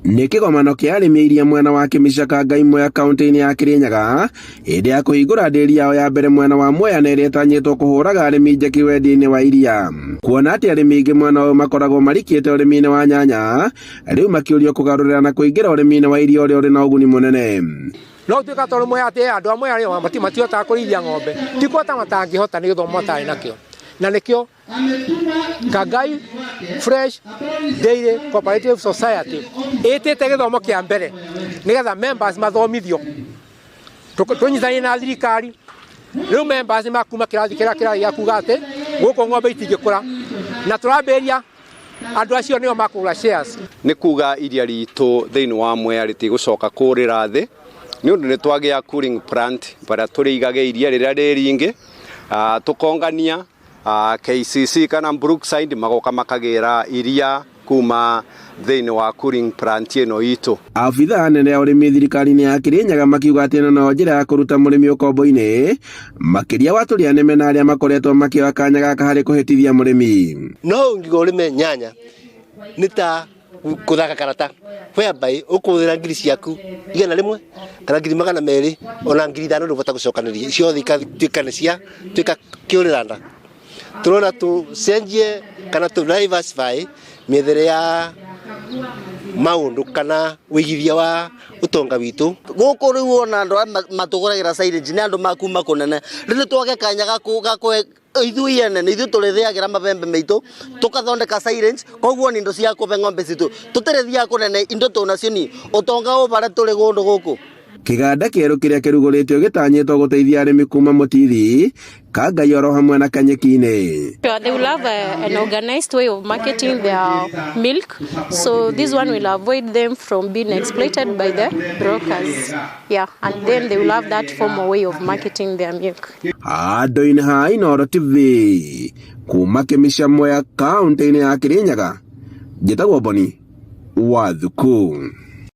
Nĩ kĩgomano kĩa arĩmi iria mwena wa Kĩmicaka imwe ya kaunti-inĩ ya Kirinyaga hĩndĩ ya kũhingũra ndĩri yao ya mbere mwena wa Mwea na ĩrĩa ĩtanyĩtwo kũhũraga arĩmi njeki wendia-inĩ wa iria. Kuona atĩ arĩmi aingĩ mwena ũyũ makoragwo marikĩte ũrĩmi-inĩ wa nyanya, rĩu makĩũrio kũgarũrĩra na kũingĩra ũrĩmi-inĩ wa iria ũrĩa ũrĩ na ũguni mũnene. No tuĩka tondũ Mwea atĩ andũ a Mwea rĩo matihotaga kũrĩithia ng'ombe, ti kwata matangĩhota nĩ gĩthomo matarĩ nakĩo. Na nĩkĩo Kangai Fresh Dairy Cooperative Society ĩtĩte gĩthomo kĩa mbere nĩgetha members mathomithio tũnyitanie na thirikari. Rĩu members makuma kĩrathi kĩrĩa gĩa kuga atĩ gũkũ ng'ombe itingĩkũra na tũrambĩrĩria andũ acio nĩo makũgũra shares. Nĩ kuga iria ritũ thĩinĩ wa Mwea rĩtigũcoka kũrĩra thĩ nĩ ũndũ nĩ twagĩa cooling plant para tũrĩigage iria rĩrĩa rĩ ringĩ, tũkongania KCC kana Brookside magoka makagĩra iria kuma thĩinĩ wa cooling plant ĩno itũ. Abitha anene ya ũrĩmi thirikari-inĩ ya Kirinyaga makiuga atĩ no njĩra ya kũruta mũrĩmi ũkombo-inĩ makĩria wa tũrĩa nĩme na arĩa makoretwo makĩoya kanya gaka harĩ kũhĩtithia mũrĩmi. No ũngiuga ũrĩme nyanya nĩ ta kũthaka karata whereby ũkũhũthĩra ngiri ciaku 100 kana 200 ona 500 ndũbota gũcokanĩria ciothe ikatuĩka nĩ cia tuĩka kĩũrĩranda. Turona tucenjie kana tu diversify mĩethere ya maũndũ kana wĩigithia wa ũtonga witũ. Gũkũ rĩu ona andũ matũgũragĩra silage nĩ andũ makuma kũnene. Rĩu twage kanya gakwe ithuĩ ene ithuĩ tũrĩthĩagĩra mabembe maitũ tũkathondeka silage, koguo nĩ indo cia kũbe ng'ombe citũ tũtĩrĩthia kũnene indo tũnacio ni ũtonga ũbara tũrĩ gũndũ gũkũ. Kĩganda kĩerũ kĩrĩa kĩrugũrĩtio gĩtanyĩtwo gũteithia arĩmi kuma mũtithi Kangai oro hamwe na Kanyeki-inĩ. They will have an organized way of marketing their milk, so this one will avoid them from being exploited by the brokers. Yeah, and then they will have that formal way of marketing their milk. Andũ-inĩ ha Inooro TV kuma Kĩmicaka Mwea kaunti-inĩ ya Kirinyaga, njĩtagwo Boni Wathuku.